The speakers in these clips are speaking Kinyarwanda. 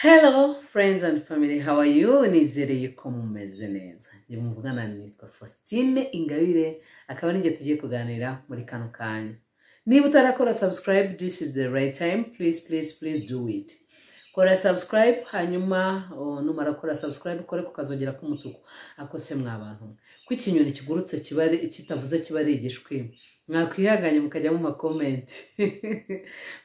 Hello friends and family, how are you? Nizereye ko mumeze neza. Ndi muvugana nitwa Faustine Ingabire, akaba ninjye tugiye kuganira muri kano kanya. Niba utarakora subscribe, this is the right time. Please do it. Kora subscribe, hanyuma numara kora subscribe kore kukazogera kumutuku. Akose mwabantu. Kwikinyoni kigurutse kibari kitavuze kibari igishwi. Mwakwihaganye mukajya mu comment.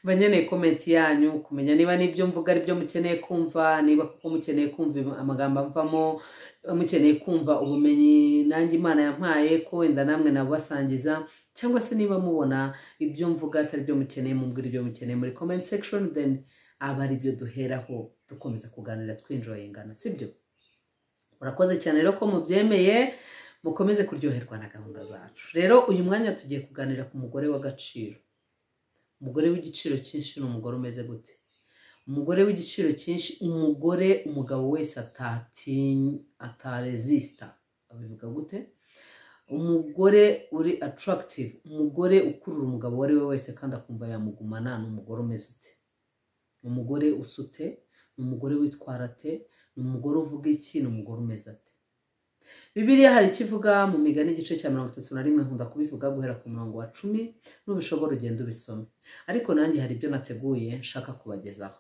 Banyene comment yanyu kumenya niba nibyo mvuga ari byo mukeneye kumva, niba kuko mukeneye kumva amagambo amvamo, mukeneye kumva ubumenyi nanjye Imana yampaye ko wenda namwe nabasangiza, cyangwa se niba mubona ibyo mvuga atari byo mukeneye mumbwira ibyo mukeneye muri comment section, then aba ari byo duheraho dukomeza kuganira twinjoyingana, sibyo? Urakoze cyane rero ko mubyemeye, mukomeze kuryoherwa na gahunda zacu. Rero uyu mwanya tugiye kuganira ku mugore w'agaciro. Umugore w'igiciro cyinshi ni umugore umeze gute? Umugore w'igiciro cyinshi, umugore umugabo wese ataresista. Abivuga gute? Umugore uri attractive, umugore ukurura umugabo wari we wese kandi akumva yamugumana, ni umugore umeze ute? Umugore usute, ni umugore witwara ate, ni umugore uvuga iki, ni umugore umeze ate? Bibiliya hari kivuga mu Migani igice cya 31, nkunda kubivuga guhera ku murongo wa 10, nubishobora ugenda ubisome. Ariko nanjye hari ibyo nateguye nshaka kubagezaho.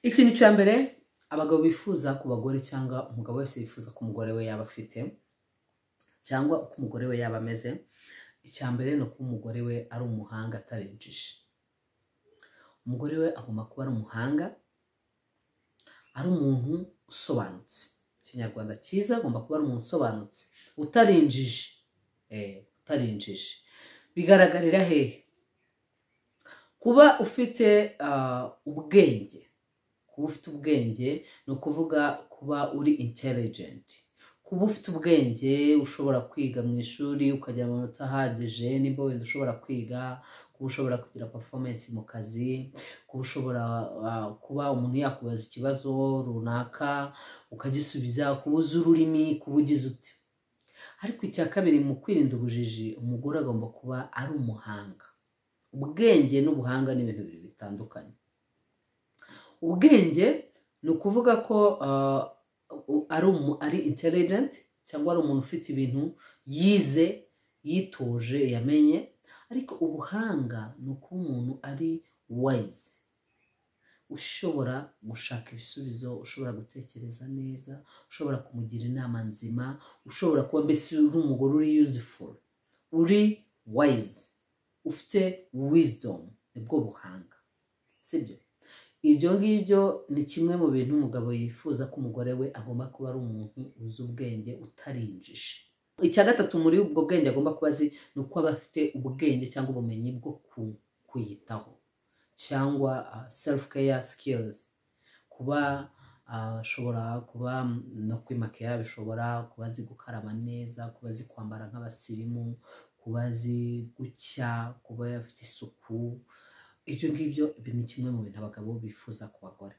Ikintu cya mbere, abagabo bifuza ku bagore cyangwa umugabo wese yifuza ku mugore we yaba afite cyangwa uko umugore we yaba ameze. Icya mbere ni uko umugore we ari umuhanga atarinjije. Umugore we agomba kuba ari umuhanga, ari umuntu usobanutse. Ikinyarwanda cyiza, agomba kuba ari umuntu usobanutse, utarinjije. Utarinjije bigaragarira hehe? Kuba ufite ubwenge. Kuba ufite ubwenge ni ukuvuga kuba uri intelligent. Kuba ufite ubwenge, ushobora kwiga mu ishuri ukagira amanota ahagije, niba wenda ushobora kwiga, kuba ushobora kugira performance mu kazi, kuba ushobora kuba umuntu yakubaza ikibazo runaka ukagisubiza, kuba uzi ururimi, kuba ugize ute. Ariko icya kabiri, mu kwirinda ubujiji, umugore agomba kuba ari umuhanga. Ubwenge n'ubuhanga ni ibintu bibiri bitandukanye. Ubwenge ni ukuvuga ko ari intelligent, cyangwa ari umuntu ufite ibintu yize, yitoje, yamenye. Ariko ubuhanga ni uko umuntu ari wise, ushobora gushaka ibisubizo, ushobora gutekereza neza, ushobora kumugira inama nzima, ushobora kuba mbese uri umugore uri useful, uri wise, ufite wisdom. Nibwo buhanga, sibyo? Ibyo ngibyo ni kimwe mu bintu umugabo yifuza ko umugore we agomba kuba ari umuntu uzi ubwenge, utarinjije. Icya gatatu muri ubwo bwenge agomba kuba azi ni uko aba afite ubwenge cyangwa ubumenyi bwo kwiyitaho, cyangwa self care skills. Kuba ashobora kuba no kwimakira, bishobora kuba azi gukaraba neza, kuba azi kwambara nk'abasirimu, kuba azi gucya, kuba afite isuku. Ibyo ngibyo ni kimwe mu bintu abagabo bifuza ku bagore.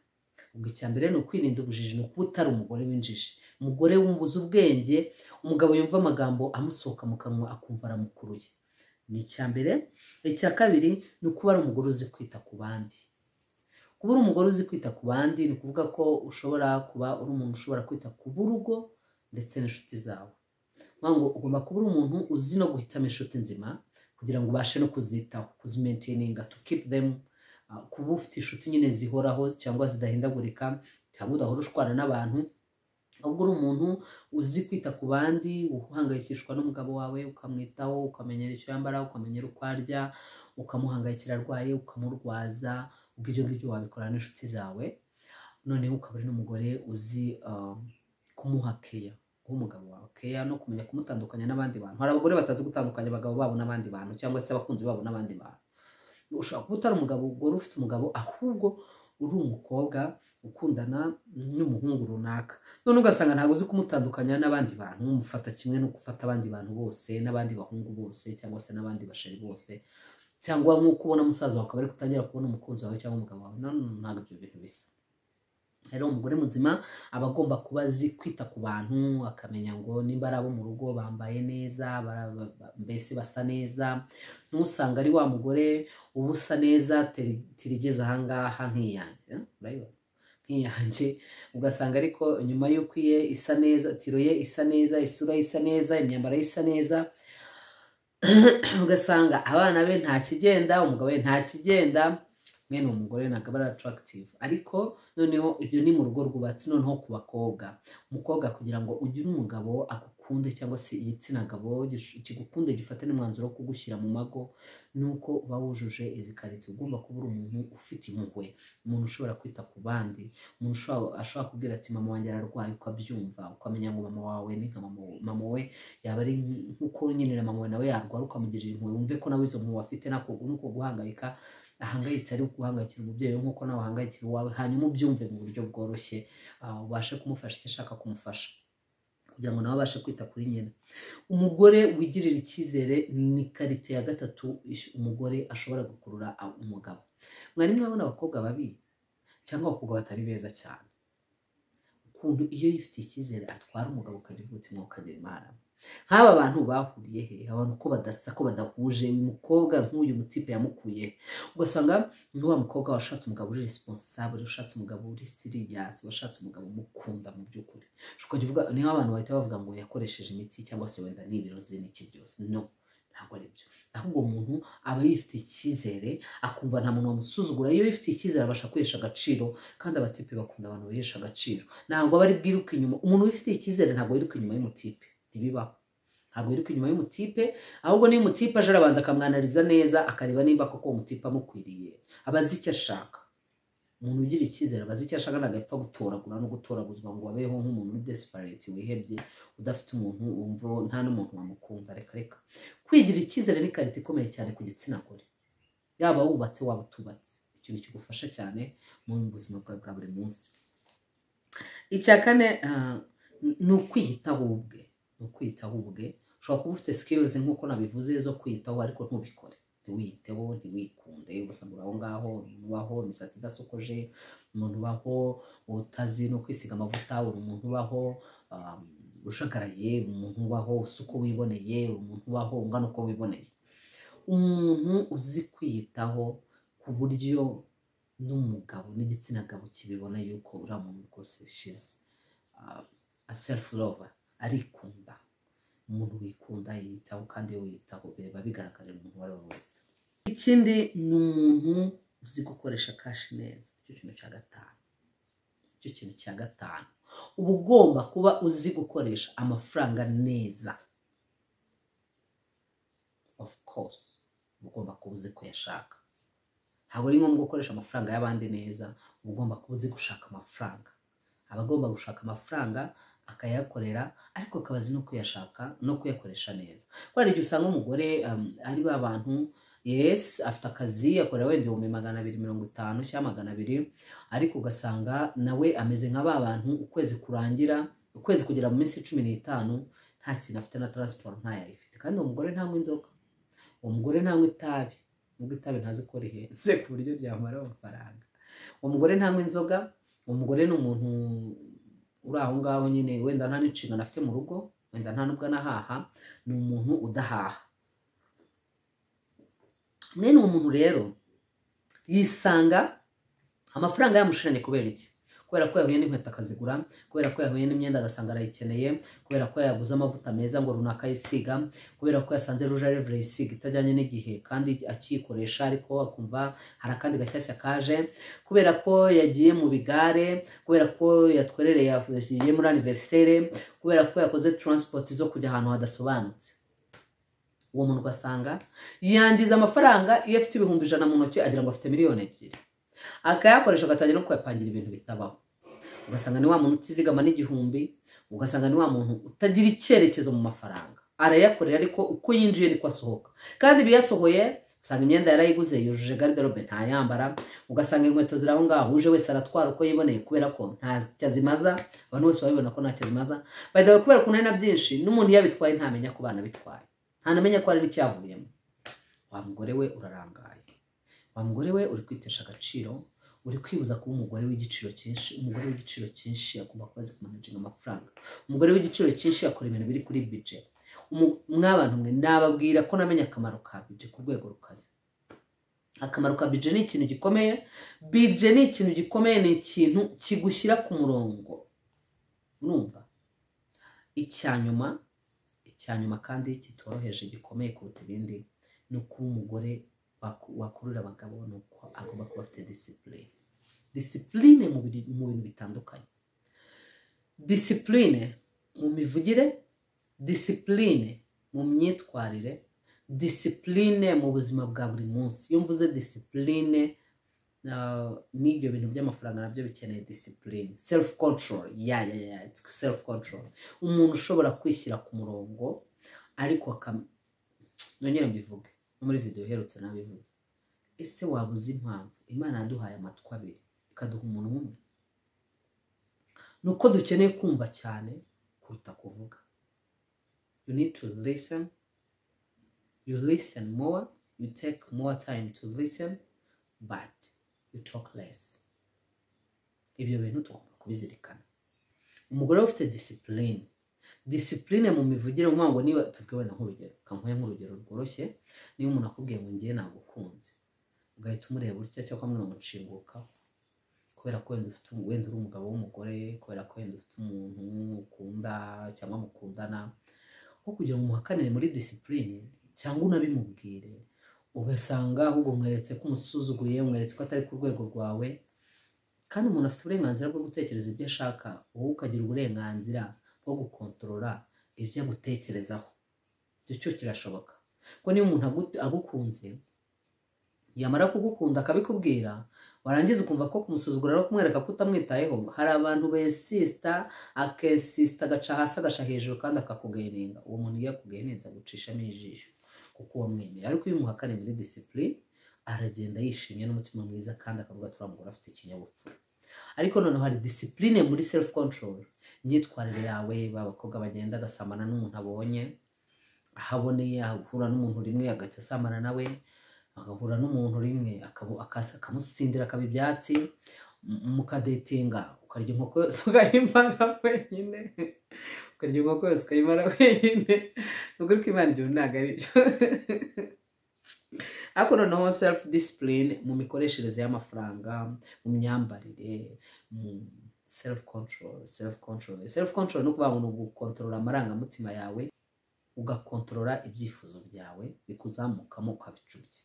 Ubwo icya mbere ni ukwirinda ubujiji, ni ukuba utari umugore w'injiji. Umugore wumbuza ubwenge, umugabo yumva amagambo amusohoka mu kanwa akumva aramukuruye. Ni icya mbere. Icya kabiri ni ukuba ari umugore uzi kwita ku bandi. Kuba uri umugore uzi kwita ku bandi ni ukuvuga ko ushobora kuba uri umuntu ushobora kwita ku burugo ndetse n'inshuti zawe. Ugomba kuba uri umuntu uzi no guhitamo inshuti nzima kugira ngo ubashe no kuzitaho, kuzimaintaininga, to keep them. Kuba ufite inshuti nyine zihoraho cyangwa zidahindagurika, cyangwa udahora ushwana n'abantu, ahubwo uri umuntu uzi kwita ku bandi, uhangayikishwa n'umugabo wawe, ukamwitaho, ukamenyera icyo yambara, ukamenyera uko arya, ukamuhangayikira arwaye, ukamurwaza. Ubwo ibyo ngibyo wabikora n'inshuti zawe. Noneho ukaba uri n'umugore uzi kumuha care, umugabo wawe care, no kumenya kumutandukanya n'abandi bantu. Hari abagore batazi gutandukanya abagabo babo n'abandi bantu, cyangwa se abakunzi babo n'abandi bantu. Ushobora kuba utari umugore ufite umugabo, ahubwo uri umukobwa ukundana n'umuhungu runaka, none ugasanga ntabwo uzi kumutandukanya n'abandi bantu, mufata kimwe no gufata abandi bantu bose, n'abandi bahungu bose, cyangwa se n'abandi basheri bose. Cyangwa nk'uko ubona musaza wawe akaba ari kutangira kubona umukunzi wawe cyangwa umugabo wawe. Ntabwo ibyo bintu bisa. rero umugore muzima aba agomba kuba azi kwita ku bantu, akamenya ngo nimba ari abo mu rugo bambaye neza, mbese basa neza. Ntusanga ari wa mugore uba usa neza tirigeze ahangaha nk'iyanjye, urabibona nk'iyanjye, ugasanga ariko nyuma y'uko iye isa neza, tiro ye isa neza, isura ye isa neza, imyambaro ye isa neza, ugasanga abana be nta kigenda, umugabo we nta kigenda, mwene umugore ntabwo aba ari attractive. Ariko noneho ibyo ni mu rugo rwubatse. Noneho ku bakobwa, umukobwa kugira ngo ugire umugabo agukunde cyangwa se igitsina gabo kigukunde gifate n'umwanzuro wo kugushyira mu mago, nuko uba wujuje izi karite. Ugomba kuba uri umuntu ufite impuhwe, umuntu ushobora kwita ku bandi, umuntu ashobora kubwira ati mama wanjye ararwaye, ukabyumva, ukamenya ngo mama wawe ni nka mama we yaba ari nk'uko nyine na mama we nawe yarwara, ukamugirira impuhwe, wumve ko nawe izo mpuhwe afite nuko guhangayika ahangayitse ari guhangayikira umubyeyi we nk'uko nawe ahangayikira uwawe, hanyuma ubyumve mu buryo bworoshye, ubashe kumufasha icyo ashaka kumufasha kugira ngo nawe abashe kwita kuri nyina. Umugore wigirira icyizere ni karite ya gatatu umugore ashobora gukurura umugabo. Mwari mwabona abakobwa babi cyangwa abakobwa batari beza cyane, ukuntu iyo yifitiye icyizere atwara umugabo ukagira umutima ukagira imana. Nk'aba bantu bahuriye he? Abantu ko badasa, ko badahuje. Uyu mukobwa nk'uyu mutipe yamukuye, ugasanga ni wa mukobwa washatse umugabo uri responsable, washatse umugabo uri serious, washatse umugabo umukunda mu by'ukuri. Ukavuga niho abantu bahita bavuga ngo yakoresheje imiti cyangwa se wenda n'ibirozi n'iki byose. No, ntabwo ari byo. Ahubwo umuntu aba yifitiye icyizere, akumva nta muntu wamusuzugura. Iyo yifitiye icyizere abasha kwihesha agaciro, kandi abatipe bakunda abantu bihesha agaciro. Ntabwo aba ari bwiruka inyuma. Umuntu wifitiye icyizere ntabwo yiruka inyuma y'umutipe, ntibibaho. Ntabwo yiruka inyuma y'umutipe, ahubwo niyo umutipe aje arabanza akamwanariza neza, akareba nimba koko umutipe amukwiriye, aba azi icyo ashaka. Umuntu ugira icyizere aba azi icyo ashaka, nagapfa gutoragura no gutoraguzwa ngo abeho nk'umuntu uri desperate, wihebye, udafite umuntu wumva nta n'umuntu wamukunda. Reka kwigira icyizere ni karite ikomeye cyane ku gitsina gore, yaba wubatse waba utubatse. Ikintu kigufasha cyane mu buzima bwawe bwa buri munsi. Icya kane ni ukwiyitaho ubwe. Ukwiyitaho ubwe, ushobora kuba ufite skills nk'uko nabivuze zo kwiyitaho, ariko ntubikore. Ntiwiyiteho, ntiwikunde, ugasanga aho ngaho umuntu ubaho imisatsi idasokoje, umuntu ubaho utazi no kwisiga amavuta, umuntu ubaho ushagaraye, umuntu ubaho uko wiboneye, umuntu ubaho ungana uko wiboneye. Umuntu uzi kwiyitaho ku buryo n'umugabo n'igitsina gabo kibibona yuko uriya muntu rwose she's a self lover, arikunda. Umuntu wikunda yiyitaho, kandi iyo wiyitaho biba bigaragarira umuntu uwo ari we wese. Ikindi ni umuntu uzi gukoresha kashi neza. Icyo kintu cya gatanu. Icyo kintu cya gatanu, uba ugomba kuba uzi gukoresha amafaranga neza. Of course uba ugomba kuba uzi kuyashaka. Ntabwo ari ngombwa gukoresha amafaranga y'abandi neza, uba ugomba kuba uzi gushaka amafaranga. Aba agomba gushaka amafaranga akayakorera, ariko akabazi no kuyashaka no kuyakoresha neza. Kubera igihe usanga umugore ari ba bantu, yes, afite akazi akorera wenda 250 cyangwa 200, ariko ugasanga nawe ameze nka ba bantu ukwezi kurangira, ukwezi kugera mu minsi 15 nta kintu afite na transport ntayifite. Kandi uwo mugore ntanywa inzoga, uwo mugore ntanywa itabi, nubwo itabi ntazi ko rihenze ku buryo ryamara amafaranga. Uwo mugore ntanywa inzoga, uwo mugore ni umuntu uri aho ngaho nyine, wenda nta n'inshingano afite mu rugo, wenda nta nubwo anahaha, ni umuntu udahaha. Mwene uwo muntu rero yisanga amafaranga yamushiranye. Kubera iki? Kubera ko yahuye n'inkweto akazigura, kubera ko yahuye n'imyenda agasanga arayikeneye, kubera ko yaguze amavuta meza ngo runaka yisiga, kubera ko yasanze rouge à lèvres yisiga itajyanye n'igihe kandi akiyikoresha, ariko akumva hari akandi gashyashya kaje, kubera ko yagiye mu bigare, kubera ko yatwerereye yagiye muri anniversaire, kubera ko yakoze transport zo kujya ahantu hadasobanutse. Uwo muntu ugasanga yangiza amafaranga, iyo afite 100,000 mu ntoki agira ngo afite 2,000,000, akayakoresha agatangira no kuyapangira ibintu bitabaho. Ugasanga ni wa muntu utizigama n'igihumbi, ugasanga ni wa muntu utagira icyerekezo mu mafaranga. Arayakorera ariko uko yinjiye niko asohoka, kandi biyasohoye usanga imyenda yarayiguze yujuje garderobe ntayambara, ugasanga inkweto ziraho ngaho, uje wese aratwara uko yiboneye kubera ko nta cyazimaza. Abantu bose babibona ko nta cyazimaza, bayidawe kubera ko nari na byinshi. N'umuntu yabitwaye ntamenya ko bana bitwaye, ntanamenya ko ari n'icyavuyemo. Wa mugore we urarangaye, wa mugore we uri kwitesha agaciro, uri kwibuza kuba umugore w'igiciro cyinshi. Umugore w'igiciro cyinshi agomba kuba azi kumanaginga amafaranga. Umugore w'igiciro cyinshi akora ibintu biri kuri budget. Mw'abantu mwe nababwira ko namenye akamaro ka budget ku rwego rukaze. Akamaro ka budget ni ikintu gikomeye. Budget ni ikintu gikomeye, ni ikintu kigushyira ku murongo. Urumva? Icyanyuma kandi kitoroheje gikomeye kuruta ibindi ni uko umugore wakurura abagabo, ni uko agomba kuba afite discipline. Discipline mu bintu bitandukanye. Discipline mu mivugire, discipline mu myitwarire, discipline mu buzima bwa buri munsi. Iyo mvuze discipline, n'ibyo bintu by'amafaranga nabyo bikeneye discipline. Self control, it's self control. Umuntu ushobora kwishyira ku murongo ariko nongera mbivuge no muri video iherutse nabivuze. Ese wabuze impamvu Imana yaduhaye amatwi abiri ikaduha umuntu umwe? Nuko dukeneye kumva cyane kuruta kuvuga. You need to listen. You listen more. You take more time to listen, but you talk less. Ibyo bintu tugomba kubizirikana. Umugore ufite discipline. Discipline mu mivugire, ngo niba tuvuge na nk'urugero, kankuye nk'urugero rworoshye, niba umuntu akubwiye ngo ngiye nagukunze, ugahita umureba utya cyangwa mwene munshinguka, kubera ko wenda uri umugabo w'umugore, kubera ko wenda ufite umuntu ukunda cyangwa mukundana, aho kugira ngo umuhakanire muri discipline cyangwa unabimubwire, ugasanga ahubwo mweretse ko umusuzuguye, mweretse ko atari ku rwego rwawe. Kandi umuntu afite uburenganzira bwo gutekereza ibyo ashaka, wowe ukagira uburenganzira bwo gukontorora ibyo agutekerezaho. Icyo cyo kirashoboka. Ko niba umuntu agukunze, yamara kugukunda akabikubwira, warangiza ukumva ko kumusuzugura no kumwereka ko utamwitayeho. Hari abantu besista, akesista, agaca hasi agaca hejuru kandi akakugeninga. Uwo muntu iyo akugeninze agucishamo ijisho kuko wamwemeye. Ariko iyo umuhakane muri discipline, aragenda yishimye n'umutima mwiza kandi akavuga turamugora afite ikinyabupfura. Ariko noneho hari discipline muri self control. Imyitwarire yawe, babakobwa bagenda agasambana n'umuntu abonye, ahaboneye, ahura n'umuntu rimwe agahita asambana nawe, agahura n'umuntu rimwe akamusindira akaba ibyatsi, mukadetinga, ukarya inkoko yose ukayimara wenyine, ukarya inkoko yose ukayimara wenyine. Nukuri ko Imana ibyo ntabwo ari byo. Ariko noneho self discipline mu mikoreshereze y'amafaranga, mu myambarire, mu self control. Self control no kuvuga ngo ni ugukontorora amarangamutima yawe, ugakontorora ibyifuzo byawe bikuzamukamo ukabicubye.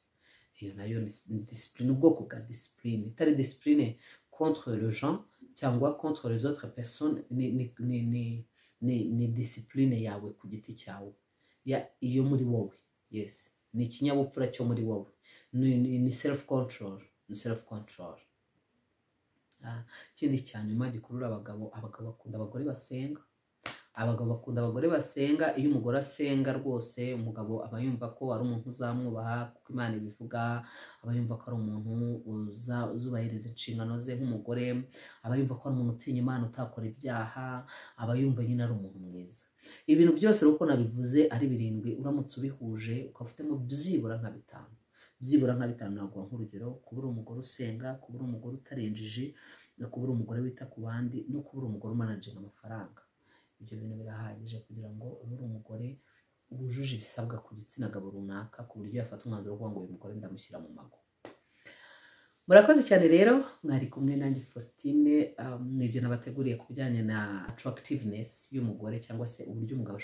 Iyo nayo ni discipline, ubwoko bwa discipline. Itari discipline contre le gens cyangwa contre les autres personnes, ni discipline yawe ku giti cyawe, iyo muri wowe. Yes, ni ikinyabupfura cyo muri wowe. Ni self control. Ikindi cyanyuma gikurura abagabo bakunda abagore basenga. Abagabo bakunda abagore basenga. Iyo umugore asenga rwose, umugabo aba yumva ko ari umuntu uzamwubaha kuko Imana ibivuga, aba yumva ko ari umuntu uzubahiriza inshingano ze nk'umugore, aba yumva ko ari umuntu utinya Imana utakora ibyaha, aba yumva nyine ari umuntu mwiza. Ibintu byose uko nabivuze ari 7, uramutse ubihuje ukafitemo byibura nka 5 naguha nk'urugero: kuba uri umugore usenga, kuba uri umugore utarenjije, no kuba uri umugore wita ku bandi, no kuba uri umugore umanaginga amafaranga. Ibyo bintu birahagije kugira ngo ube uri umugore wujuje ibisabwa ku gitsina gabo runaka, ku buryo yafata umwanzuro wo kuvuga ngo uyu mugore ndamushyira mu mago. Murakoze cyane rero, mwari kumwe nanjye Faustine. Nibyo nabateguriye ku bijyanye na attractiveness y'umugore, cyangwa se uburyo umugore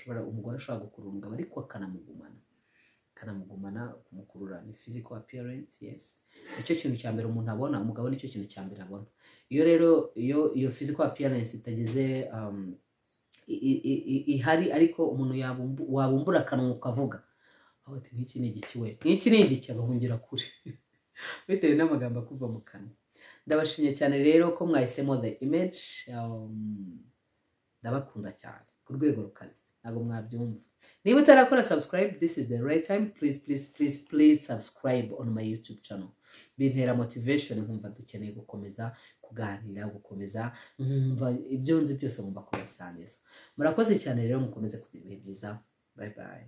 ashobora gukurura umugabo ariko akanamugumana, kumukurura ni physical appearance. Yes, nicyo kintu cya mbere umuntu abona. Umugabo nicyo kintu cya mbere abona. Iyo rero iyo physical appearance itageze ihari, ariko umuntu wabumbura akanwa ukavuga ati nk'iki ni igiki we, nk'iki ni igiki, agahungira kure bitewe n'amagambo akuva mu kanwa. Ndabashimye cyane rero ko mwahisemo The Image. Ndabakunda cyane ku rwego rukaze, ntabwo mwabyumva. Niba utarakora subscribe, this is the right time. Please subscribe on my YouTube channel. Bintera motivation, nkumva dukeneye gukomeza kuganira, gukomeza nkumva ibyo nzi byose ngomba kubasangiza. Murakoze cyane rero, mukomeze kugira ibihe byiza. Bye bye.